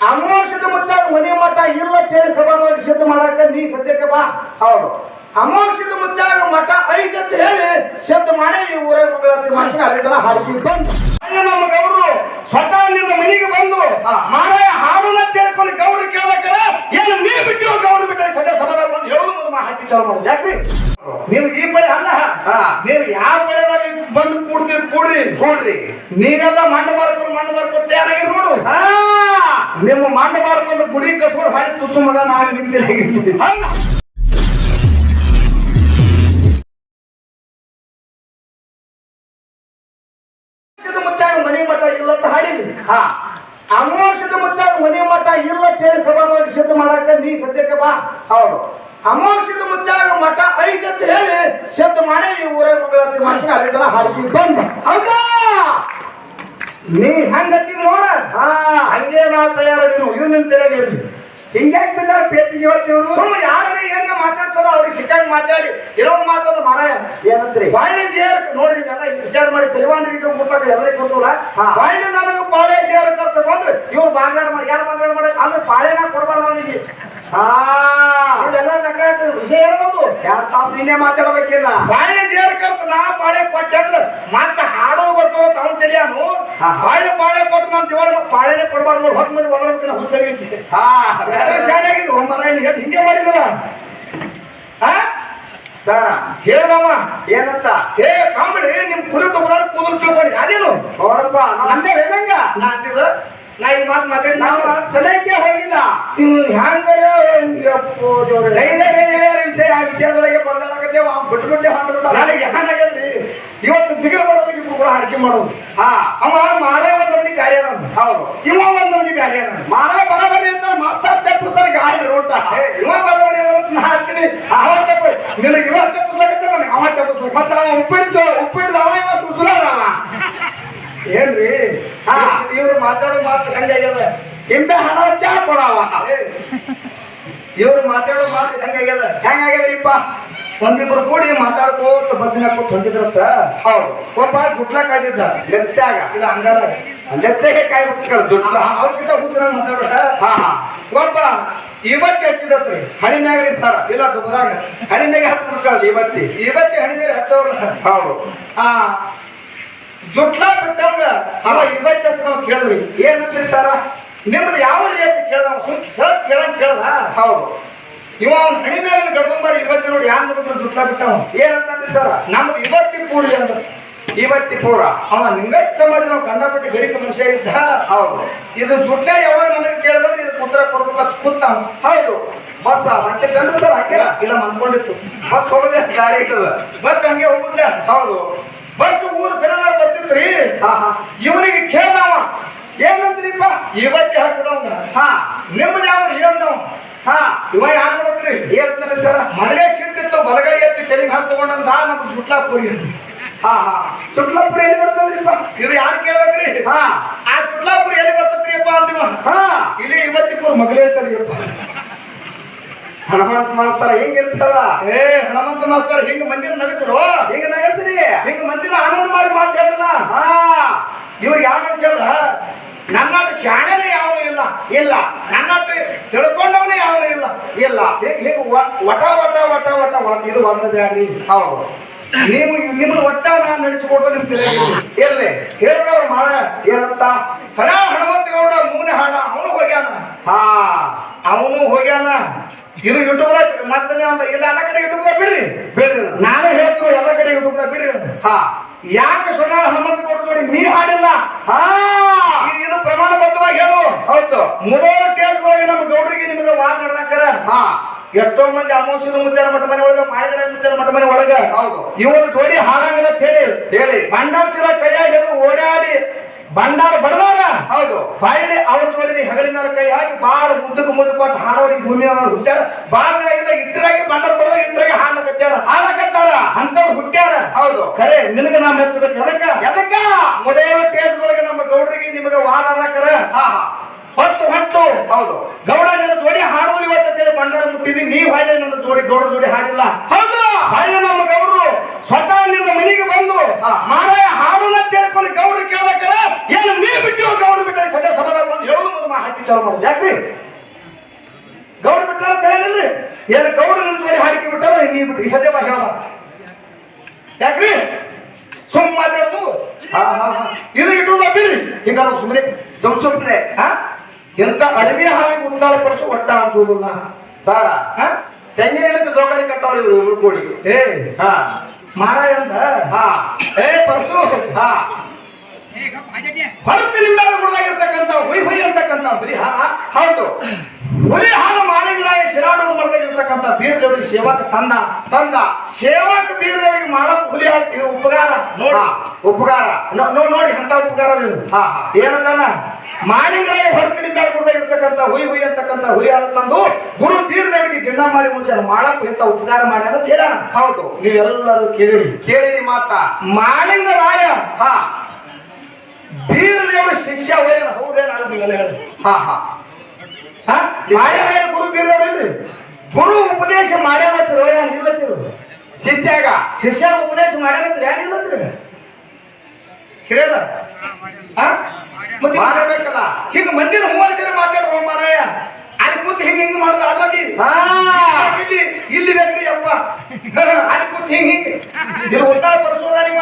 ಅಮೋಷದ ಮುತ್ತಾಗ ಮನೆ ಮಠ ಇಲ್ಲ ಕೇಳಿ ಸಭಾದೊಳಗೆ ಸಿದ್ಧ ಮಾಡಾಕ ನೀ ಸದ್ಯಕ್ಕೆ ಬಾ. ಹೌದು, ಅಮೋಷದ ಮುತ್ತಾಗ ಮಠ ಐತೆ ಅಂತ ಹೇಳಿ ಸಿದ್ಧ ಮಾಡಿ ಈ ಊರ ಮಂಗಳಾರತಿ ಮಾಡ್ತೀನಿ. ಅಲ್ಲಿ ತನ ಹಾಡ್ತೀವಿ ಬಂದು ನಮ್ಮ ಗೌಡ್ರು ಸ್ವತಃ ನಿಮ್ಮ ಮನೆಗೆ ಬಂದು ಮಾರಾಯ ಹಾಡನ್ನ ಕೇಳ್ಕೊಂಡು ಗೌಡ್ರು ಕೇಳಬೇಕಾರ ಏನು ನೀ ಬಿಟ್ಟಿರೋ ಗೌಡ್ರು ಬಿಟ್ಟರೆ ಸದ್ಯ ಸಭಾದಾಗ ಬಂದು ಹೇಳುದು ಮುಂದೆ ಹಾಕಿ ಚಾಲು ಮಾಡಿ. ಯಾಕ್ರಿ ನೀವು ಈ ಬೆಳೆ ಅಲ್ಲ, ನೀವು ಯಾವ ಬೆಳೆದಾಗ ಬಂದು ಕೂಡ್ರಿ ನೀವೆಲ್ಲ ಮಂಡ ಬಾರ್ಕೊಂಡು ತಯಾರಾಗಿ ನೋಡು. ನಿಮ್ಮ ಮಂಡ ಬಾರ್ಕೊಂಡು ಗುಡಿ ಕಸ್ಕೊಂಡು ಹಾಡಿ ತುಚ್ಚು ಮಗ ನಾನು ನಿಂತಿಲ್ಲ. ಮನೆ ಮಠ ಇಲ್ಲ ಅಂತ ಹಾಡಿದ್ವಿ. ಅಮೋಷದ ಮುತ್ತಾಗ ಮನೆ ಮಠ ಇಲ್ಲ ಕೇಳಿ ಸಭಾದೊಳಗೆ ಸಿದ್ಧ ಮಾಡಾಕ ನೀ ಸದ್ಯಕ್ಕೆ ಬಾ. ಹೌದು, ಅಮೋಷದ ಮುತ್ತಾಗ ಮಠ ಐತೆ ಅಂತ ಹೇಳಿ ಸಿದ್ಧ ಮಾಡಿ ಈ ಊರ ಮಂಗಳಾರತಿ ಮಾಡ್ತೀನಿ. ಅಲ್ಲಿ ತನ ಹಾಡ್ತೀವಿ ಬಂದ. ಹೌದಾ, ನೀ ಹಂಗತ್ತಿದ್ ನೋಡ, ಹಂಗೆ ನಾ ತಯಾರಾಗಿರು. ಇದು ನಿನ್ ತೆರೆಗಿರ್ಲಿ. ಹಿಂಗ್ಯಾಕ್ ಬಿದ್ದಾರ ಪೇಚಿಗೆ ಇವತ್ತಿವ್ರು ಸುಮ್ಮ ಯಾರು ಏನ ಮಾತಾಡ್ತಾರೋ ಅವ್ರಿಗೆ ಸಿಕ್ಕಂಗ್ ಮಾತಾಡಿ ಇರೋದು ಮಾತಾಡೋದು ಮಾರಾಯ. ಏನಂತ್ರಿ ಬಾಳೆ ಜೇರ್ ನೋಡ್ರಿ ಎಲ್ಲ ವಿಚಾರ ಮಾಡಿ ತೆಲಿವಾಂಡ್ರಿಗೆ ಮುಟ್ಟಾಗ ಎಲ್ಲರಿಗೂ ಗೊತ್ತಲ್ಲ. ಬಾಳೆ ನನಗೆ ಬಾಳೆ ಜೇರ್ ಕರ್ತ ಬಂದ್ರೆ ಇವ್ರು ಬಾಂಗ್ಲಾಡ ಮಾಡಿ ಯಾರು ಬಾಂಗ್ಲಾಡ ಮಾಡಿ ಅಂದ್ರೆ ಬಾಳೆನ ಕೊಡಬಾರ್ದು ಅವನಿಗೆ. ವಿಷಯ ಹೇಳಬಹುದು ಯಾರ ತಾಸು ಇನ್ನೇ ಮಾತಾಡಬೇಕಿಲ್ಲ. ಬಾಳೆ ಜೇರ್ ಕರ್ತ ನಾ ಬಾಳೆ ಕೊಟ್ಟಂದ್ರೆ ಮತ್ತೆ ಹಾಡೋದು ಬರ್ತಾವ ತಾವ್ ತಿಳಿಯಾನು. ಬಾಳೆ ಕೊಟ್ಟು ನಾನು ದಿವಾಳ ಬಾಳೆನೆ ಕೊಡಬಾರ್ದು ನೋಡಿ ಹೊತ್ತು ಮಂದಿ ಒದರ್ಬೇಕಿಲ್ಲ ಹುಡುಗರಿಗೆ. ಶಾಣೆಯಾಗಿದ್ದು ಹಿಂಗೆ ಮಾಡಿದಲ್ಲ ಸರ ಹೇಳ್ದವ ಏನಂತ. ಏ ಕಾಂಬಳಿ ನಿಮ್ ಕುರಿ ತಗೋದಾರ ಕೂದಲು ತಿಳ್ಕೊಂಡು ಅದೇನು ನೋಡಪ್ಪ ಅಂದೇ ಹೇಳಂಗ ನಾ ಅಂತಿದ್ದ. ನಾ ಈ ಮಾತು ಮಾತಾಡಿ ನಾವು ಸಲಹೆಗೆ ಹೋಗಿಲ್ಲ. ಹ್ಯಾಂಗಾರ ವಿಷಯ ಆ ವಿಷಯದೊಳಗೆ ಪಡೆದಾಡಕತ್ತೇವ ಬಿಟ್ಟು ಹಾಡ್ಬಿಟ್ಟ. ನನಗೆ ಹ್ಯಾಂಗಾಗ್ಯದ್ರಿ ಇವತ್ತು ದಿಗಲ ಮಾಡೋದಕ್ಕೆ ಕೂಡ ಹಾಡಿಕೆ ಮಾಡೋದು. ಅವ ಮಾರೇ ಒಂದವನಿಗೆ ಕಾರ್ಯ ಅದ. ಹೌದು, ಇವ ಒಂದವನಿಗೆ ಕಾರ್ಯ ಅದ. ಮಾರೇ ಬರಬರಿ ಅಂತ ಮಾಸ್ತಾರ್ ತಪ್ಪಿಸ್ತಾರೆ ಗಾಡಿ ರೋಟ. ಇವ ಬರಬರಿ ನಾ ಹಾಕ್ತೀನಿ ಅವ ತಪ್ಪ ನಿನಗೆ ಇವ ತಪ್ಪಿಸ್ಲಾಗತ್ತೆ ನನಗೆ ಅವ ತಪ್ಪಿಸ್ಲಾಗ. ಮತ್ತ ಅವ ಉಪ್ಪಿಡ್ದವ ಇವ ಸುಸುಲಾದವ ಏನ್ರಿ. ಇವ್ರು ಮಾತಾಡೋ ಮಾತು ಹೆಂಗಾಗ್ಯದ. ನಿಂಬೆ ಹಣ ಚಾ ಕೊಡವ. ಇವ್ರು ಮಾತಾಡೋ ಮಾತು ಹೆಂಗಾಗ್ಯದ್ರಿಪ್ಪ. ಒಂದಿಬ್ರು ಕೂಡಿ ಮಾತಾಡ್ಕೋತ ಬಸ್ಸಿನಾಗ ಕೂತ್ ಹೊಂಟಿದ್ರತ್ತ. ಹೌದು, ಒಬ್ಬ ಜುಟ್ಲ ಕಾಯ್ದಿದ್ದ ಲೆತ್ತಾಗ ಇಲ್ಲ ಹಂಗಾದಾಗ ಲೆತ್ತಾಗೆ ಕಾಯ್ಬೇಕು ಜುಟ್ಲ ಅವ್ರಿಗಿಂತ ಹುಚ್ಚನಾಗ ಮಾತಾಡ್ಬೇಕ. ಒಬ್ಬ ಇವತ್ತಿ ಹಚ್ಚಿದತ್ರಿ ಹಣಿ ಮ್ಯಾಗ್ರಿ ಸರ್ ಇಲ್ಲ ದುಬ್ಬದಾಗ ಹಣಿ ಮ್ಯಾಗೆ ಹಚ್ಬಿಡ್ಕಲ್ಲ. ಇವತ್ತಿ ಹಣಿ ಮೇಲೆ ಹಚ್ಚವ್ರಲ್ಲ. ಹೌದು, ಜುಟ್ಲ ಬಿಟ್ಟಂಗ ಅವ ಇವತ್ತಿ ಹಚ್ಕೊಂಡ್ ಕೇಳಿದ್ರಿ ಏನಂದ್ರಿ ಸರ ನಿಮ್ದು ಯಾವ ರೀತಿ ಕೇಳ್ದ ಸರ್ ಕೇಳ್ದ. ಹೌದು, ಇವ ಅವ್ನ ಹಣಿ ಮೇಲೆ ಗಡ್ಕೊಂಬಾರಿ ಇವತ್ತಿ ನೋಡಿ ಯಾರು ನೋಡಿದ್ರು ಜುಟ್ಲ ಬಿಟ್ಟವ. ಏನಂತಂದ್ರಿ ಸರ ನಮ್ದು ಇವತ್ತಿ ಪೂರಿ ಅಂತ. ಇವತ್ತಿ ಪೂರ ಅವ ಲಿಂಗಾಯತ ಸಮಾಜ ನಾವು ಕಂಡಪಟ್ಟಿ ಗರೀಬ ಮನುಷ್ಯ ಇದ್ದ. ಹೌದು, ಇದು ಜುಟ್ಲ ಯಾವಾಗ ನನಗೆ ಕೇಳಿದ್ರೆ ಇದಕ್ಕೆ ಉತ್ತರ ಕೊಡ್ಬೇಕಂತ ಕೂತ. ಹೌದು, ಬಸ್ ಹೊಟ್ಟೆ ಕಂಡು ಸರ್ ಹಂಗೆ ಇಲ್ಲ ಅನ್ಕೊಂಡಿತ್ತು. ಬಸ್ ಹೋಗೋದೇ ದಾರಿ ಇಟ್ಟದ. ಬಸ್ ಹಂಗೆ ಹೋಗುದಿಲ್ಲ. ಹೌದು, ಬಸ್ ಊರು ಸಡನ್ನಾಗಿ ಬರ್ತಿತ್ರಿ. ಇವನಿಗೆ ಕೇಳ್ದವ ಏನಂದ್ರಿಪ್ಪ ಇವತ್ತಿ ಹಚ್ಚದವಂಗ. ನಿಮ್ದು ಯಾವ ಏನಂದವ. ಇವ ಯಾರು ನೋಡತ್ರಿ ಏನಂದ್ರೆ ಸರ ಮೊದಲೇ ಸಿಟ್ಟಿತ್ತು ಬಲಗೈ ಎತ್ತಿ ಕೆಲಿಗೆ ಹಾಕಿ ತಗೊಂಡಂದ ನಮ್ದು ಚುಟ್ಲಾಪುರಿ. ಚುಟ್ಲಾಪುರಿ ಎಲ್ಲಿ ಬರ್ತದ್ರಿಪ್ಪ ಇದು ಯಾರು ಕೇಳ್ಬೇಕ್ರಿ. ಆ ಚುಟ್ಲಾಪುರಿ ಎಲ್ಲಿ ಬರ್ತದ್ರಿಪ್ಪ ಅಂದಿವ. ಇಲ್ಲಿ ಇವತ್ತಿಪುರ ಮಗಲೇ ಇರ್ತಾರಿಪ್ಪ. ಹನುಮಂತ ಮಾಸ್ತರ ಹಿಂಗಿರ್ತದ. ಹನುಮಂತ ಮಾಸ್ತರ ಹಿಂಗ ಮಂದಿರ ನಗಸ್ರು ಹಿಂಗ ನಗಸ್ರಿ ಹಿಂಗ ಮಂದಿರ ಆನಂದ ಮಾಡಿ ಮಾತಾಡಲ್ಲ. ಇವ್ರಿಗೆ ಯಾವ ಮನುಷ್ಯದ ನನ್ನಟ್ಟು ಶಾಣೆನೇ ಯಾವನು ಇಲ್ಲ ನನ್ನಟ್ಟು ತಿಳ್ಕೊಂಡವನೇ ಯಾವನು ಇಲ್ಲ. ಹೀಗೆ ವಟ ಇದು ಬಂದ್ರೆ ಬ್ಯಾಡ್ರಿ. ಹೌದು, ನೀವು ನಿಮ್ಮದು ಒಟ್ಟ ನಾನು ನಡೆಸಿಕೊಡೋದು ನಿಮ್ ತಿಳಿಯಿಲ್ಲ. ಇರ್ಲಿ ಹೇಳಿದ್ರೆ ಅವ್ರು ಮಾಡ ಏನಂತ ಸರ ಹನುಮಂತ ಗೌಡ ಮೂನೆ ಹಾಡ ಅವನು ಹೋಗ್ಯಾನ. ಇದು ಯೂಟ್ಯೂಬ್ದಾಗ ಮತ್ತೆ ಇಲ್ಲ ಎಲ್ಲ ಕಡೆ ಯೂಟ್ಯೂಬ್ದಾಗ ಬಿಡ್ರಿ ನಾನು ಹೇಳ್ತೀನಿ ಎಲ್ಲ ಕಡೆ ಯೂಟ್ಯೂಬ್ದಾಗ ಬಿಡ್ರಿ. ಯಾಕೆ ಸೊನ್ನ ಹನುಮಂತ ಗೌಡ ನೋಡಿ ನೀ ಹಾಡಿಲ್ಲ. ಇದು ಪ್ರಮಾಣ ಬದ್ಧವಾಗಿ ಹೇಳು. ಹೌದು, ಮೊದಲ ಕೇಸ್ಗಳಿಗೆ ನಮ್ಮ ಗೌಡರಿಗೆ ನಿಮಗೆ ವಾದ ನಡೆದಾಕರ. ಎಷ್ಟೋ ಮಂದಿ ಅಮೋಷದ ಮುದ್ದಾರ ಮಠ ಮನೆ ಒಳಗ ಮಾಯಗರ ಮುದ್ದಾರ ಮಠ ಮನೆ ಒಳಗ. ಹೌದು, ಇವರು ಜೋಡಿ ಹಾಡಂಗಿಲ್ಲ ಹೇಳಿ ಬಂಡಾಚಿರ ಕೈಯಾಗಿ ಹಿಡಿದು ಓಡಾಡಿ ಬಂಡಾರ ಬಡದಾರ. ಹೌದು, ಬಾಯಿಲೆ ಅವ್ರ ಜೋಡಿ ಹಗರಿ ಮೇಲೆ ಕೈ ಹಾಕಿ ಬಾಳ ಮುದ್ದಕ್ಕೆ ಕೊಟ್ಟು ಹಾಡೋರಿಗೆ ಭೂಮಿ ಅವ್ರು ಹುಟ್ಟ್ಯಾರ. ಬಾಳ ಇಲ್ಲ ಇಟ್ಟರಾಗಿ ಬಂಡಾರ ಬಡದಾಗ ಇಟ್ಟರಾಗಿ ಹಾಡಕತ್ತಾರ ಅಂತವ್ರು ಹುಟ್ಟ್ಯಾರ. ಹೌದು, ಖರೆ ನಿನಗೆ ನಾ ಮೆಚ್ಚಬೇಕು. ಎದಕ್ಕ ಮೊದಲ ಕೇಸ್ಗಳಿಗೆ ನಮ್ಮ ಗೌಡರಿಗೆ ನಿಮಗೆ ವಾದ ಅದಾಕರ. ಹೊತ್ತು ಹೌದು, ಗೌಡ ನನ್ನ ಜೋಡಿ ಹಾಡುವುದು ಇವತ್ತೇಳಿ ಬಂಡಾರ ಮುಟ್ಟಿದ್ವಿ. ನೀವು ಹಾಡಿ ನನ್ನ ಗೌಡ ಜೋಡಿ ಹಾಡಿಲ್ಲ. ಹೌದು, ಹಾಗೆ ನಮ್ಮ ಗೌಡರು ಸ್ವತಃ ನಿಮ್ಮ ಮನೆಗೆ ಬಂದು ಮಾರಾಯ ಹಾಡನ್ನ ಕೇಳ್ಕೊಂಡು ಗೌಡ್ರು ಕೇಳಬೇಕಾರ ಏನು ನೀ ಬಿಟ್ಟಿರೋ ಗೌಡ್ರು ಬಿಟ್ಟರೆ ಸದ್ಯ ಸಭಾದಾಗ ಬಂದು ಹೇಳುದು ಹಾಕಿ ಚಾಲು ಮಾಡೋದು ಯಾಕ್ರಿ ಗೌಡ ಬಿಟ್ಟಾರ ತಿಳಿಯಲಿಲ್ರಿ ಏನು ಗೌಡ ನನ್ನ ಜೋಡಿ ಹಾಡಿಕೆ ಬಿಟ್ಟಾರ ನೀ ಬಿಟ್ಟು ಈ ಸದ್ಯ ಬಾ ಹೇಳದ ಯಾಕ್ರಿ ಸುಮ್ ಮಾತಾಡೋದು ಇದು ಇಟ್ಟುದ ಬಿಡ್ರಿ ಹಿಂಗ ನಾವು ಸುಮ್ಮನೆ ಎಂತ ಅಡವಿ ಹಾವಿ ಉದ್ದಾಳ ಪಡಿಸು ಒಟ್ಟ ಅನ್ಸೋದಿಲ್ಲ ಸಾರ ತೆಂಗಿನ ಗಿಡಕ್ಕೆ ಜೋಕಾಲಿ ಕಟ್ಟವ್ರು ಇವ್ರು ಕೂಡಿ ಮಾರಾಯ ಅಂತ ಪರಸು ಹೊರತು ನಿಂಬೆ ಗುಡ್ದಾಗಿರ್ತಕ್ಕಂಥ ಹುಯ್ ಹುಯ್ ಅಂತಕ್ಕಂಥ ಹುಲಿ ಹಾರ ಹೌದು ಹುಲಿ ಹಾಲು ಮಾನವರಾಯ ಶಿರಾಡೋಣ ಮಾಡ್ದಾಗಿರ್ತಕ್ಕಂಥ ಬೀರದೇವರಿಗೆ ಸೇವಾಕ ತಂದ ಸೇವಾಕ ಬೀರದೇವರಿಗೆ ಮಾಡಕ್ ಹುಲಿ ಹಾಲು ಇದು ಉಪಕಾರ ನೋಡಿ ಉಪಕಾರ ನೋಡಿ ಅಂತ ಉಪಕಾರ ಏನಂತಾನ ಮಾಲಿಂಗರಾಯ ಹೊರತು ನಿಂಬೆ ಗುಡ್ದಾಗಿರ್ತಕ್ಕಂಥ ಹುಯ್ ಹುಯ್ ಅಂತಕ್ಕಂಥ ಹುಲಿ ಹಾಲು ತಂದು ಗುರು ಬೀರದೇವರಿಗೆ ಗಿಣ್ಣ ಮಾಡಿ ಮುಗಿಸ್ಯಾರ ಮಾಡಕ್ ಇಂತ ಉಪಕಾರ ಮಾಡ್ಯಾರ ಅಂತ ಹೇಳ ಹೌದು ನೀವೆಲ್ಲರೂ ಕೇಳಿರಿ ಮಾತಾ ಮಾಲಿಂಗರಾಯ ಬೀರದೇವರ ಶಿಷ್ಯ ಹೋಯನ ಹೌದೇನ ನೀವೆಲ್ಲ ಹೇಳಿ ಗುರು ಬೀರದೇವ್ರಿ ಗುರು ಉಪದೇಶ ಮಾಡ್ಯಾನತ್ತಿರೋ ಏನ್ ಇಲ್ಲತ್ತಿರು ಶಿಷ್ಯಾಗ ಉಪದೇಶ ಮಾಡ್ಯಾನತ್ತಿರ ಏನ್ ಇಲ್ಲತ್ತಿರ ಹಿರಿಯರ ಮತ್ತೆ ಮಾಡಬೇಕಲ್ಲ ಹಿಂಗ ಮಂದಿರ 30 ಜನ ಮಾತಾಡುವ ಮಾರಾಯ ಅಲ್ಲಿ ಕೂತ್ ಹಿಂಗ ಮಾಡಿದ್ರ ಅಲ್ಲಲ್ಲಿ ಇಲ್ಲಿ ಬೇಕ್ರಿ ಅಪ್ಪ ಅಲ್ಲಿ ಕೂತ್ ಹಿಂಗ ಇದು ಒಟ್ಟಾಳ ಬರ್ಸೋದ ನಿಮ್ಮ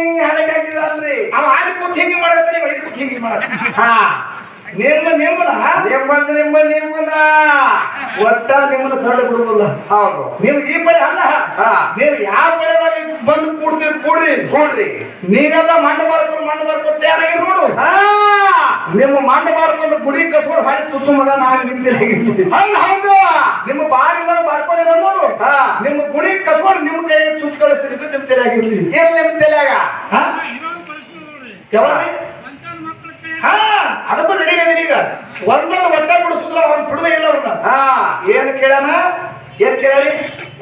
ಹಿಂಗ ಹಾಡಕ್ಕಾಗಿದಲ್ರಿ ಅವ ಅಲ್ಲಿ ಕೂತ್ ಹಿಂಗ ಮಾಡತ್ತ ನೀವು ಇಲ್ಲಿ ಕೂತ್ ಹಿಂಗ ಮಾಡತ್ತ ನಿಮ್ಮನ್ನ ಒಟ್ಟ ನಿಮ್ಮನ್ನ ಸೊಳ್ಳೆ ಬಿಡುವುದಿಲ್ಲ ಹೌದು ನೀವು ಈ ಬಳೆ ಅಲ್ಲ ನೀವು ಯಾವ ಬಳೆದಾಗ ಬಂದು ಕೂಡ್ರಿ ನೀವೆಲ್ಲ ಮಂಡ ಬಾರ್ಕೊಂಡು ತಯಾರಾಗಿ ನೋಡು ನಿಮ್ಮ ಮಂಡ ಬಾರ್ಕೊಂಡು ಗುಡಿ ಕಸ್ಕೊಂಡು ಹಾಡಿ ತುಚ್ಚು ಮಗ ನಾನು ನಿಂತಿರಾಗಿರ್ಲಿ ಹೌದು ನಿಮ್ಮ ಬಾರಿಲ್ಲ ಬಾರ್ಕೊಂಡು ನೋಡು ನಿಮ್ಮ ಗುಡಿ ಕಸ್ಕೊಂಡು ನಿಮ್ಮ ಕೈಗೆ ಚುಚ್ಚು ಕಳಿಸ್ತೀರಿ ನಿಮ್ ತಲೆಯಾಗಿರ್ಲಿ ಇರ್ಲಿ ನಿಮ್ ತಲೆಯಾಗ ಯಾವಾಗ್ರಿ ಅದಕ್ಕೂ ರೆಡಿ ಅದೀನಿ ಈಗ ಒಂದೊಂದು ಒಟ್ಟ ಬಿಡಿಸುದಿಲ್ಲ ಅವ್ನು ಬಿಡುದೇ ಇಲ್ಲ ಅವ್ರನ್ನ ಏನ್ ಕೇಳ್ಯಾರಿ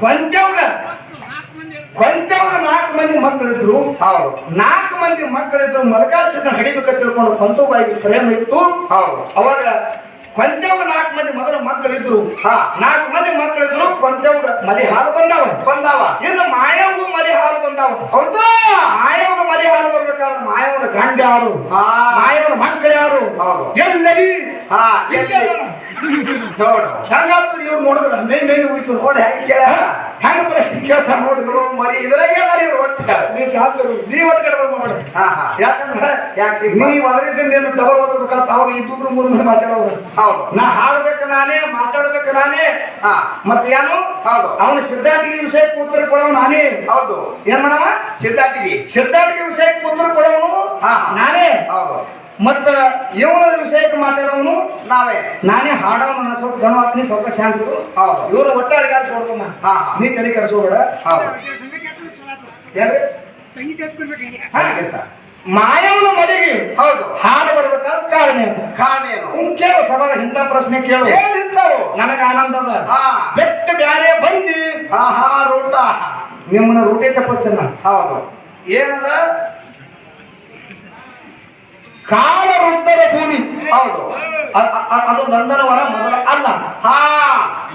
ಕೊಂಚವಾಗ 4 ಮಂದಿ ಮಕ್ಕಳಿದ್ರು ಹೌದು 4 ಮಂದಿ ಮಕ್ಕಳಿದ್ರು ಮಲಕಾಸಿದ ಹಡಿಬೇಕ ತಿಳ್ಕೊಂಡು ಕೊಂತು ಬಾಯಿಗೆ ಪ್ರೇಮ ಇತ್ತು ಹೌದು ಅವಾಗ ಕೊಂಚವಾಗ 4 ಮಂದಿ ಮೊದಲ ಮಕ್ಕಳಿದ್ರು 4 ಮಂದಿ ಮಕ್ಕಳಿದ್ರು ಕೊಂಚವಾಗ ಮಲಿ ಹಾಲು ಬಂದಾವ ಇನ್ನು ಮಾಯವ್ಗೂ ಮಲಿ ಹಾಲು ಬಂದಾವ ಹೌದಾ ಮಾಯವ್ಗ ಮಲಿ ಹಾಲು ಬರ್ಬೇಕಾದ್ರೆ ಮಾಯವನ ಗಂಡ ಯಾರು ಮಾಯವನ ಮಕ್ಕಳು ಯಾರು ಎಲ್ಲರಿ ನೋಡು ಹೆಂಗಾದ್ರೆ ಇವ್ರು ನೋಡಿದ್ರ ಮೇನೆ ಉಳಿತು ನೋಡಿ ಹೆಂಗೆ ಕೇಳ್ಯಾರ ಹೆಂಗ ಪ್ರಶ್ನೆ ಕೇಳ್ತಾರ ನೋಡಿದ್ರು ಮರಿ ಇದ್ರಾಗ ಇವ್ರು ಒಟ್ಟು ನೀವ್ ಒಟ್ಟು ಕಡೆ ಮಾಡಿ ಯಾಕಂದ್ರೆ ಯಾಕೆ ನೀವ್ ಅದರಿಂದ ನೀನು ಡಬಲ್ ಓದಬೇಕಂತ ಅವ್ರು 2-3 ಮಂದಿ ಮಾತಾಡೋರು ಹೌದು ನಾ ಹಾಡ್ಬೇಕು ನಾನೇ ಮಾತಾಡ್ಬೇಕು ನಾನೇ ಮತ್ತೆ ಏನು ಹೌದು ಅವನು ಸಿದ್ಧಾರ್ಥಿಗೆ ವಿಷಯಕ್ಕೆ ಉತ್ತರ ಕೊಡೋನು ನಾನೇ ಹೌದು ಏನ್ ಮಾಡವ ಸಿದ್ಧಾರ್ಥಿಗೆ ವಿಷಯಕ್ಕೆ ಉತ್ತರ ಕೊಡೋನು ನಾನೇ ಹೌದು ಮತ್ತ ಇವನ ವಿಷಯಕ್ಕೆ ಮಾತಾಡೋನು ನಾನೇ ಹಾಡೋನು ಸ್ವಲ್ಪ ಗಣವಾಗ್ತೀನಿ ಸ್ವಲ್ಪ ಶಾಂತರು ಹೌದು ಇವ್ರು ಒಟ್ಟ ಅಡಿಗಾಡ್ಸ್ಕೊಡ್ದು ನೀ ತಲೆ ಕೆಡಿಸ್ಕೋಬೇಡ ಹೌದು ಮಾಯವನ ಮನೆಗೆ ಹೌದು ಹಾಡು ಬರ್ಬೇಕಾದ್ರೆ ಕಾರಣ ಏನು ಕೇಳು ಸಭಾದ ಇಂಥ ಪ್ರಶ್ನೆ ಕೇಳು ನನಗ ಆನಂದದ ಬೆಟ್ಟ ಬ್ಯಾರೆ ಬಂದಿ ರೂಟ ನಿಮ್ಮನ್ನ ರೂಟೇ ತಪ್ಪಿಸ್ತೇನೆ ಹೌದು ಏನದ ಕಾಡ ವೃತ್ತದ ಭೂಮಿ ಹೌದು ಅದು ನಂದನವನ ಮೊದಲ ಅಲ್ಲ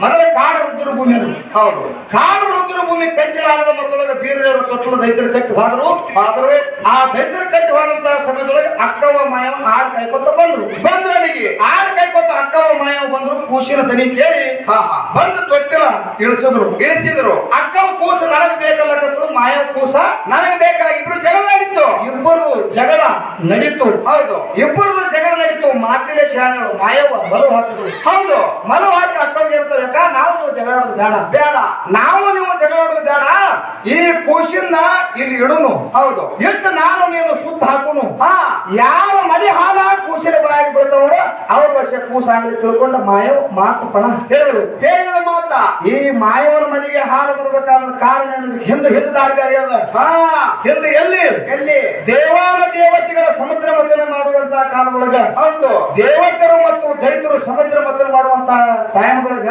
ಮೊದಲ ಕಾಡ ರುದ್ರ ಭೂಮಿ ಅದು ಹೌದು ಕಾಡ ರುದ್ರ ಭೂಮಿ ಕಂಚಿಲಾರದ ಮರದೊಳಗೆ ಬೀರದೇವರು ತೊಟ್ಟಲು ದೈತ್ಯರು ಕಟ್ಟಿ ಹೋದ್ರು ಆ ದೈತ್ಯರು ಕಟ್ಟಿ ಹೋದಂತ ಸಮಯದೊಳಗೆ ಅಕ್ಕವ ಮಾಯವ ಆಡ್ ಕೈಕೊತ್ತ ಬಂದ್ರು ಅಲ್ಲಿಗೆ ಆಡ್ ಕೈಕೊತ್ತ ಅಕ್ಕವ ಮಾಯವ ಬಂದ್ರು ಕೂಸಿನ ದನಿ ಕೇಳಿ ಬಂದು ತೊಟ್ಟಿಲ ಇಳಿಸಿದ್ರು ಅಕ್ಕವ ಕೂಸು ನನಗೆ ಬೇಕಲ್ಲಕತ್ತರು ಮಾಯವ ಕೂಸ ನನಗೆ ಬೇಕಾ ಇಬ್ರು ಜಗಳ ನಡೀತು ಹೌದು ಇಬ್ಬರದು ಜಗಳ ನಡೀತು ಮಾತಿಲೆ ಶಾಣೆಗಳು ಮಾಯವ ಮಲು ಹಾಕಿದ್ರು ಹೌದು ಮಲು ಹಾಕಿ ಅಕ್ಕವ್ರಿಗೆ ಇರ್ತದೆ ಯಾಕ ನಾವು ನೀವು ಜಗಳ ಆಡೋದು ಬೇಡ ನಾವು ನೀವು ಜಗಳ ಆಡೋದು ಬೇಡ ಈ ಕೂಸಿನ ಇಲ್ಲಿ ಇಡುನು ಹೌದು ಇಟ್ಟು ನಾನು ನೀನು ಸುತ್ತ ಹಾಕುನು ಯಾವ ಮಲಿ ಹಾಲ ಕೂಸಿನ ಬಾಯಿಗೆ ಬಿಡ್ತಾವ ಅವ್ರ ವರ್ಷ ಕೂಸಾಗಲಿ ತಿಳ್ಕೊಂಡ ಮಾಯವ ಮಾತು ಪಣ ಹೇಳಿದ ಮಾತ ಈ ಮಾಯವನ ಮಲಿಗೆ ಹಾಲು ಬರ್ಬೇಕಾದ್ರ ಕಾರಣ ಹಿಂದೆ ದಾರಿ ಬೇರೆ ಅದ ಹಿಂದೆ ಎಲ್ಲಿ ದೇವಾನ ದೇವತೆಗಳ ಸಮುದ್ರ ಮಥನ ಮಾಡುವಂತ ಕಾಲದೊಳಗ ಹೌದು ದೇವತೆರು ಮತ್ತು ದೈತರು ಸಮುದ್ರ ಮಥನ ಮಾಡುವಂತ ಟೈಮ್ದೊಳಗ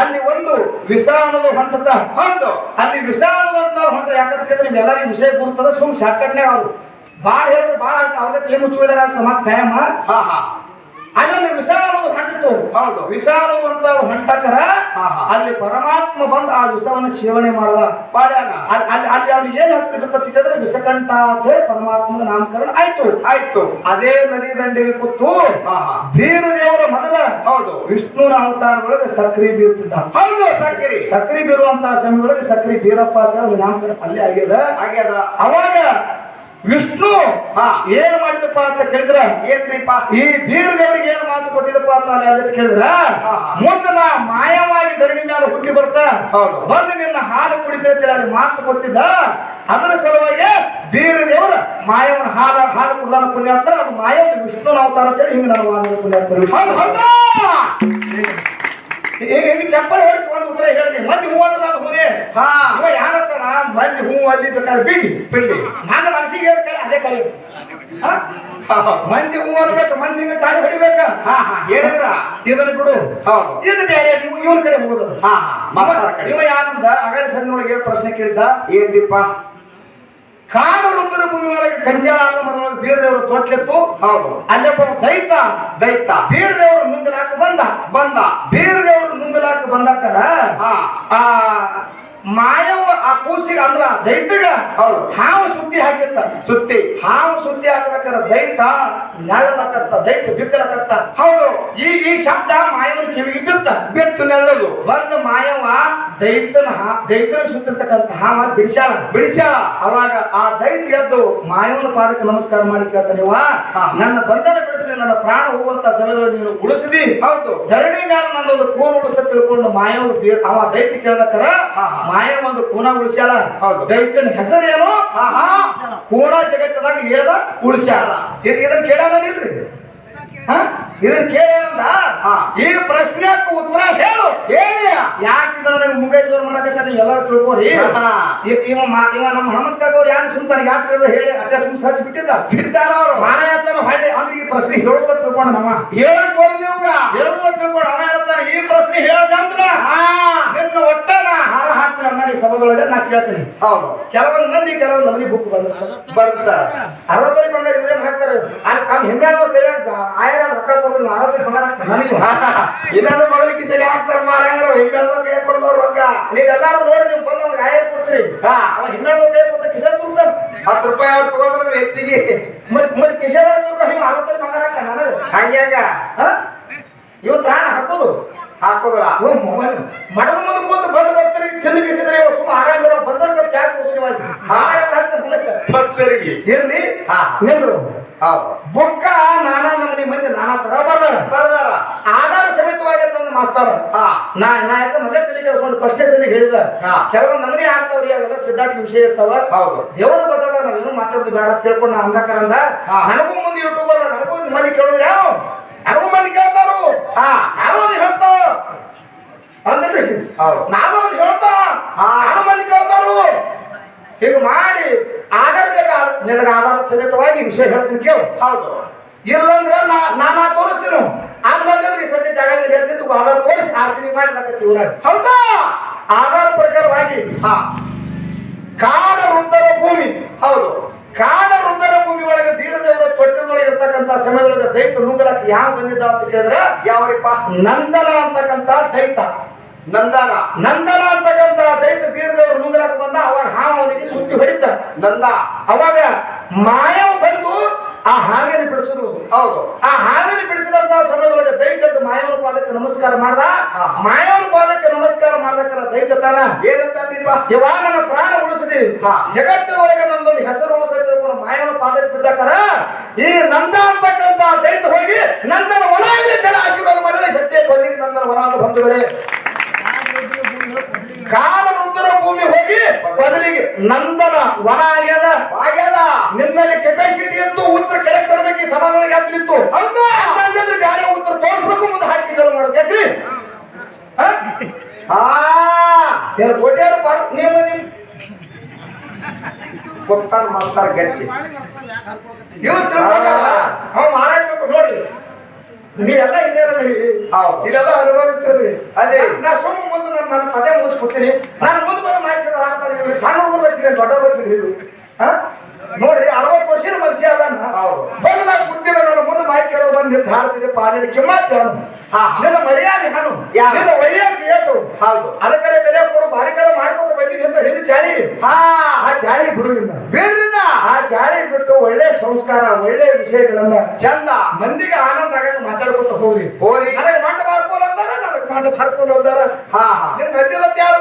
ಅಲ್ಲಿ ಒಂದು ವಿಷ ಅನ್ನೋದು ಹೊಂಟದ ಹೌದು ಅಲ್ಲಿ ವಿಷ ಅನ್ನೋದಂತ ಹೊಂಟ ಯಾಕಂತ ಕೇಳಿದ್ರೆ ನಿಮ್ಗೆಲ್ಲರಿಗೂ ವಿಷಯ ಗುರುತದ ಸುಮ್ ಶಾರ್ಟ್ಕಟ್ನೇ ಅವರು ಬಾಳ ಹೇಳಿದ್ರೆ ಬಾಳ ಆಗ್ತದೆ ಅವ್ರಿಗೆ ಮುಚ್ಚುವುದಾರ ಆಗ್ತದೆ ಮತ್ತೆ ಟೈಮ್ ಅಲ್ಲೊಂದು ವಿಷ ಅನ್ನೋದು ಹೊಂಟಿತ್ತು ಇತ್ತು. ಹೌದು. ವಿಷಾನು ಅಂತ ಹೊಂಟಕರ ಅಲ್ಲಿ ಪರಮಾತ್ಮ ಬಂದು ಆ ವಿಷವನ್ನ ಸೇವನೆ ಮಾಡದ ಮಾಡ್ಯಾನ. ಅಲ್ಲಿ ಅವ್ನಿಗೆ ಏನ್ ಹೆಸರು ಬಿತ್ತತಿ ಕೇಳಿದ್ರೆ ವಿಷಕಂಠ ಅಂತ ಹೇಳಿ ಪರಮಾತ್ಮನ ನಾಮಕರಣ ಆಯ್ತು. ಅದೇ ನದಿ ದಂಡೆಗೆ ಕೂತು ಬೀರ ದೇವರ ಮೊದಲ ಹೌದು ವಿಷ್ಣುನ ಅವತಾರದೊಳಗೆ ಸಕ್ರಿ ಬೀರುತ್ತಿದ್ದ. ಹೌದು ಸಕ್ರಿ ಬೀರುವಂತಹ ಸಮಯದೊಳಗೆ ಸಕ್ರಿ ಬೀರಪ್ಪ ಅಂತ ಹೇಳಿ ನಾಮಕರಣ ಅಲ್ಲೇ ಆಗ್ಯದ. ಅವಾಗ ವಿಷ್ಣು ಏನ್ ಮಾಡಿದಪ್ಪ ಅಂತ ಕೇಳಿದ್ರ ಏನ್ರಿಪ್ಪ ಈ ಬೀರ ದೇವರಿಗೆ ಏನ್ ಮಾತು ಕೊಟ್ಟಿದಪ್ಪ ಅಂತ ಅಲ್ಲಿ ಕೇಳಿದ್ರ ಮುಂದೆ ನಾ ಮಾಯವಾಗಿ ಧರಣಿ ಮೇಲೆ ಹುಟ್ಟಿ ಬರ್ತಾ ಬಂದು ನಿನ್ನ ಹಾಲು ಕುಡಿತ ಅಂತೇಳಿ ಅಲ್ಲಿ ಮಾತು ಕೊಟ್ಟಿದ್ದ. ಅದರ ಸಲುವಾಗಿ ಬೀರ ದೇವರ ಮಾಯವನ ಹಾಲು ಕುಡ್ದಾನ ಪುಣ್ಯ ಅಂತ ಅದು ಮಾಯವ ವಿಷ್ಣುನ ಅವತಾರ ಅಂತೇಳಿ ಹಿಂಗೆ ನಾನು ವಾದ ಪುಣ್ಯ ಈಗ ಚಪ್ಪಲಿ ಹೊಡಿಸಿ ಒಂದು ಉತ್ತರ ಹೇಳಿದೆ. ಮಂದಿ ಹೂ ಅನ್ನೋದು ಹುನೇ ಇವ ಯಾನತ್ತಾನ ಮಂದಿ ಹೂ ಅಲ್ಲಿ ಬೇಕಾದ್ರೆ ಬಿಡ್ಲಿ ನನ್ನ ಮನಸ್ಸಿಗೆ ಹೇಳ್ತಾರೆ ಅದೇ ಕಲಿ ಮಂದಿ ಹೂ ಅನ್ಬೇಕು ಮಂದಿ ಹಿಂಗ ಟಾಳಿ ಹೊಡಿಬೇಕ ಹೇಳಿದ್ರ ಇದನ್ನ ಬಿಡು. ಇನ್ನು ಬೇರೆ ಇವನ್ ಕಡೆ ಹೋಗೋದು ಇವ ಯಾನಂದ ಅಗಡ ಸಂದಿನೊಳಗೆ ಪ್ರಶ್ನೆ ಕೇಳಿದ್ದ. ಏನ್ರಿಪ್ಪ ಕಾಡು ರುದ್ರ ಭೂಮಿ ಒಳಗೆ ಕಂಚಾಳ ಆದ ಮರೊಳಗೆ ಬೀರ ದೇವರು ತೊಟ್ಲೆತ್ತು. ಹೌದು ಅಲ್ಲಪ್ಪ ದೈತ ಬೀರ ದೇವರು ಮುಂದಲಾಕ ಬಂದ ಬೀರ ದೇವರು ಮುಂದಲಾಕ ಬಂದಾಕರ ಆ ಮಾಯವ ಆ ಕೂಸಿಗೆ ಅಂದ್ರ ದೈತಗ ಹಾವು ಸುದ್ದಿ ಹಾಕಿತ್ತ. ಹಾವು ಸುದ್ದಿ ಹಾಕಲಕ್ಕರ ದೈತ ನೆಳ್ಳಲಕತ್ತ ದೈತ ಬಿಕ್ಕಲಕತ್ತ. ಹೌದು ಈ ಶಬ್ದ ಮಾಯವನ ಕಿವಿಗೆ ಬಿತ್ತು ನೆಳ್ಳದು ಬಂದ ಮಾಯವ ದೈತನ ಸುತ್ತಿರ್ತಕ್ಕಂಥ ಹಾವ ಬಿಡಿಸ್ಯಾಳ. ಅವಾಗ ಆ ದೈತ ಎದ್ದು ಮಾಯವನ ಪಾದಕ್ಕೆ ನಮಸ್ಕಾರ ಮಾಡಿ ಕೇಳ್ತಾನೆ, ನನ್ನ ಬಂಧನ ಬಿಡಿಸಿದೆ, ನನ್ನ ಪ್ರಾಣ ಹೋಗುವಂತ ಸಮಯದಲ್ಲಿ ನೀನು ಉಳಿಸಿದಿ. ಹೌದು ಧರಣಿ ಮೇಲೆ ನನ್ನೊಂದು ಕೂನ ಉಳಿಸ ತಿಳ್ಕೊಂಡು ಮಾಯವ ಅವ ದೈತ ಕೇಳದಕ್ಕರ ಮಾಯವ ಒಂದು ಕೂನ ಉಳಿಸ್ಯಾಳ. ದೈತನ ಹೆಸರೇನು? ಕೂನ ಜಗತ್ತದಾಗ ಏದ ಉಳಿಸ್ಯಾಳ. ಇದನ್ನ ಕೇಳಲಿಲ್ರಿ ಇದನ್ನ ಕೇಳಂದ ಈ ಪ್ರಶ್ನೆಕ್ಕೆ ಉತ್ತರ ಹೇಳಿ ಯಾಕೆ ಇದನ್ನ ಮುಂಗೈಜೋರ್ ಮಾಡಕತ್ತ ನೀವೆಲ್ಲರೂ ತಿಳ್ಕೋರಿ. ಇವ ನಮ್ಮ ಹನುಮಂತ ಕಾಕವ್ರು ಯಾರು ಸುಮ್ತಾನೆ ಯಾಕೆ ಹೇಳಿ ಅಟ್ಟ ಸುಮ್ ಸಚ್ ಬಿಟ್ಟಾರ ಅವ್ರು ಮಾರಾಯತ್ತಾರ ಹೊಳ್ಳಿ ಅಂದ್ರೆ ಈ ಪ್ರಶ್ನೆ ಹೇಳೋದ ತಿಳ್ಕೊಂಡ ನಮ್ಮ ಹೇಳಕ್ ಹೋದ ಹೇಳೋದ ತಿಳ್ಕೊಂಡು ಅವ ಹೇಳ್ತಾನೆ ಈ ಪ್ರಶ್ನೆ ಹೇಳ್ದಂದ್ರ ನಿನ್ನ ಒಟ್ಟ ನಾ ಹಾರ ಹಾಕ್ತೀನಿ ಅನ್ನೋ ಈ ಸಭದೊಳಗೆ ನಾ ಕೇಳ್ತೀನಿ. ಹೌದು ಕೆಲವೊಂದು ಮಂದಿ ಬುಕ್ ಬರ್ತಾರೆ ಅರವತ್ತರಿಗೆ ಬಂಗಾರ ಇವ್ರೇನ್ ಹಾಕ್ತಾರೆ ಹೆಂಗಾದ್ರು ಕೈಯಾಗ ಆಯ್ದ ರೊಕ್ಕ ಕೊಡೋದು ಅರವತ್ತರಿಗೆ ಬಂಗಾರ ಹಾಕ್ತಾರೆ ಇದನ್ನು ಬಗಲಿಕ್ಕೆ ಸರಿ ಹಾಕ್ತಾರ ಮಾರಾಯರು ಹೆಂಗಾದ್ರು ಕೈ ಕೊಡೋರು ರೊಕ್ಕ ನೀವೆಲ್ಲಾರು ನೋಡಿ ನೀವು ಬಂದು ಅವ್ರಿಗೆ ಆಯ್ದ ಕೊಡ್ತೀರಿ. ಅವ ಹಿಂಗಾದ್ರು ಕೈ ಕೊಡ್ತಾರೆ ಕಿಸೆ ತುರ್ತಾರ ₹10 ಅವ್ರು ತಗೊಂಡ್ರೆ ಹೆಚ್ಚಿಗೆ ಮತ್ತೆ ಕಿಸೆದ ತುರ್ಕ ಹಿಂಗ ಅರವತ್ತರಿಗೆ ಬಂಗಾರ ಹಾಕ ನನಗೆ ಹಂಗ್ಯಾಗ ಇವತ್ತು ಪ್ರಾಣ ಹಾಕೋದ್ರ ಮಠದ ಮುಂದೆ ಕೂತು ಬಂದು ಬರ್ತಾರೆ ತಿಂದು ಕಿಸಿದ್ರೆ ಸುಮ್ಮ ಆರಾಮ ಬಂದವ್ರ ಚಾ ಭಕ್ತರಿಗೆ ಇರ್ಲಿ ನಿಂದ್ರು ಬುಕ್ಕ ನಾನಾ ಮಂದಿ ಮಂದಿ ನಾನಾ ತರ ಬರ್ದಾರ ಆಧಾರ ಸಮೇತವಾಗಿ ತಂದು ಮಾಸ್ತಾರ. ನಾ ಯಾಕ ಮೊದಲೇ ತಲೆ ಕೆಡಿಸ್ಕೊಂಡು ಪ್ರಶ್ನೆ ಸಂದಿಗೆ ಹೇಳಿದ ಕೆಲವೊಂದು ನಮನೆ ಆಗ್ತಾವ್ರಿ ಅವೆಲ್ಲ ಸಿದ್ಧಾರ್ಥಿ ವಿಷಯ ಇರ್ತಾವ. ದೇವರ ಬದಲ ನಾವೇನು ಮಾತಾಡೋದು ಬೇಡ ಅಂತ ಹೇಳ್ಕೊಂಡು ನಾ ಅಂದಕರಂದ ನನಗೂ ಮುಂದೆ ಯೂಟ್ಯೂಬ್ ಅದ ನನಗೂ ಮಂದಿ ಕೇಳೋದು ಯಾರು ನನಗೂ ಮಂದಿ ಕೇಳ್ತಾರು ಯಾರೋ ಹೇಳ್ತಾವ ಅಂತಂದ್ರಿ ನಾನು ಒಂದು ಹೇಳ್ತಾ ನಾನು ಮಂದಿ ಕೇಳ್ತಾರು ಹೀಗೆ ಮಾಡಿ ಆಧಾರ ಬೇಕಾದ ನಿನಗೆ ಆಧಾರ ಸಮೇತವಾಗಿ ವಿಷಯ ಹೇಳ್ತೀನಿ ಕೇಳು. ಹೌದು ಇಲ್ಲಂದ್ರ ನಾನಾ ತೋರಿಸ್ತೀನಿ ಆದ್ರೆ ಈ ಸದ್ಯ ಜಾಗ ಗೆದ್ದು ಆಧಾರ ತೋರಿಸಿ ಆರ್ತಿನಿ ಮಾಡ್ಲಾಕತ್ತಿ ಊರಾಗ. ಹೌದಾ ಆಧಾರ ಪ್ರಕಾರವಾಗಿ ಕಾಡ ವೃದ್ಧರ ಭೂಮಿ. ಹೌದು ಕಾಡ ವೃದ್ಧರ ಭೂಮಿ ಒಳಗೆ ಬೀರದೇವರ ತೊಟ್ಟಿನೊಳಗೆ ಇರ್ತಕ್ಕಂಥ ಸಮಯದೊಳಗೆ ದೈತ ನುಂಗಲಕ್ಕೆ ಯಾವ ಬಂದಿದ್ದ ಅಂತ ಕೇಳಿದ್ರೆ ಯಾವರಿಪ್ಪ ನಂದನ ಅಂತಕ್ಕಂಥ ದೈತ ನಂದನ ಅಂತಕ್ಕಂಥ ದೈತ ಬೀರದೇವರು ನುಂಗಲಕ್ಕೆ ಬಂದ. ಅವಾಗ ಹಾವು ಅವನಿಗೆ ಸುತ್ತಿ ಹೊಡಿತ ನಂದ. ಅವಾಗ ಮಾಯವ ಬಂದು ಆ ಹಾವಿನ ಬಿಡಿಸಿದ್ರು. ಹೌದು ಆ ಹಾವಿನ ಬಿಡಿಸಿದಂತ ಸಮಯದೊಳಗೆ ದೈತ್ಯದ ಮಾಯವನ ಪಾದಕ್ಕೆ ನಮಸ್ಕಾರ ಮಾಡ್ದ. ಮಾಯವನ ಪಾದಕ್ಕೆ ನಮಸ್ಕಾರ ಮಾಡ್ದಕ್ಕರ ದೈತ್ಯತನ ಇವಾಗ ನನ್ನ ಪ್ರಾಣ ಉಳಿಸಿದಿ ಜಗತ್ತಿನೊಳಗೆ ನಂದೊಂದು ಹೆಸರು ಉಳಿಸಿದ್ರು ಮಾಯವನ ಪಾದಕ್ಕೆ ಬಿದ್ದಕ್ಕರ ಈ ನಂದ ಅಂತಕ್ಕಂಥ ದೈತ ಹೋಗಿ ನಂದನ ವನ ಕೆಳ ಆಶೀರ್ವಾದ ಮಾಡಲಿ ಸತ್ಯ ಬನ್ನಿ ನಂದನ ವನಾದ ಬಂಧುಗಳೇ. ಕಾಡ ರುದ್ರ ಭೂಮಿ ಹೋಗಿ ಬದಲಿಗೆ ನಂದನ ವನ ಆಗ್ಯದ. ನಿಮ್ಮಲ್ಲಿ ಕೆಪಾಸಿಟಿ ಇತ್ತು ಉತ್ತರ ಕೆಳಗೆ ತರಬೇಕು ಸಭಾಗಳಿಗೆ ಹಾಕ್ಲಿತ್ತು. ಹೌದಾ ಬೇರೆ ಉತ್ತರ ತೋರಿಸ್ಬೇಕು ಮುಂದೆ ಹಾಕಿ ಚಲೋ ಮಾಡ್ಬೇಕ್ರಿ. ಕೋಟ್ಯಾಡ ನೀವು ಗೊತ್ತಾರ ಮಾಸ್ತಾರ ಗಚ್ಚಿ ಇವ್ ಅವ್ ಮಾರಾಟ ನೋಡಿ ನೀವೆಲ್ಲ ಇಲ್ಲೆಲ್ಲ ಅನುಭವಿಸ್ತಿದ್ರಿ. ಅದೇ ನಾ ಸುಮ್ಮ ಮುಂದೆ ನನ್ನ ಪದೇ ಮುಗಿಸ್ಕೊತೀನಿ. ನಾನು ಮುಂದೆ ಬಂದು ಮಾಹಿತಿ ಸಣ್ಣ ಹುಡುಗರು ಲಕ್ಷ ದೊಡ್ಡ ಲಕ್ಷ ನೋಡ್ರಿ 60 ವರ್ಷದ ಮನುಷ್ಯ ಅದಾನ ಹೌದು. ಬಲ್ಲ ಕೂತಿಲ್ಲ ನೋಡು ಮುಂದೆ ಮಾಯಿ ಕೇಳೋದು ಬಂದು ನಿಂತು ಹಾಡ್ತಿದ್ದೆ ಪಾಲಿನ ಕಿಮ್ಮತ್ ಏನು ನಿನ್ನ ಮರ್ಯಾದೆ ಏನು ನಿನ್ನ ವಯಸ್ಸು ಏಟು ಹೌದು. ಅದಕ್ಕರೆ ಬೆಲೆ ಕೊಡು ಬಾರಿಕರ ಮಾಡ್ಕೊತ ಬಂದಿದ್ದೆ ಅಂತ ಹಿಂದೆ ಚಾಳಿ ಆ ಚಾಳಿ ಬಿಡುವುದಿಲ್ಲ ಬೇಡ್ರಿನ ಆ ಚಾಳಿ ಬಿಟ್ಟು ಒಳ್ಳೆ ಸಂಸ್ಕಾರ ಒಳ್ಳೆ ವಿಷಯಗಳನ್ನ ಚಂದ ಮಂದಿಗೆ ಆನಂದ ಆಗಂಗ ಮಾತಾಡ್ಕೊತ ಹೋಗ್ರಿ ಹೋರಿ ನನಗೆ ಮಂಡ ಬಾರ್ಕೋಲ್ ಅಂದಾರ ನನಗೆ ಮಂಡ ಬಾರ್ಕೋಲ್ ಅಂದಾರ ಹಾ ನಿಮ್ ಗದ್ದಿರತ್ತೆ ಯಾರು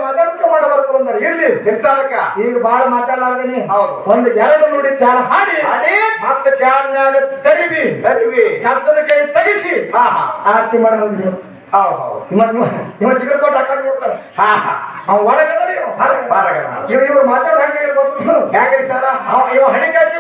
ಮಾತಾಡಕ್ಕೆ ಮಾಡ ಬಾರ್ಕೋಲ್ ಅಂದಾರ ಇರ್ಲಿ ಎಂತದಕ್ಕ ಈಗ ಬಾಳ ಮಾತಾಡ್ಲಾರ್ದೇನಿ ಹೌದು. ಒಂದು ಎರಡು ನುಡಿ ಚಾಲ ಹಾಡಿ ಹಾಡಿ ಮತ್ತೆ ಚಾಲ್ನ್ಯಾಗ ತರಿವಿ ಸರಿವಿ ಕದ್ದದ ಕೈ ತೆಗಿಸಿ ಹಾ ಆರತಿ ಮಾಡೋದು ಹೌದು ಹೌದು ಇವ ಚಿಕ್ಕರ್ಕೋಟ್ ಹಾಕೊಂಡು ನೋಡ್ತಾರ ಹಾ ಅವ ಒಳಗದ ನೀವು ಹೊರಗದ. ಇವ್ರು ಮಾತಾಡೋ ಹಂಗೆ ಯಾಕ್ರಿ ಸರ ಇವ ಹಣಿಕಾಕಿ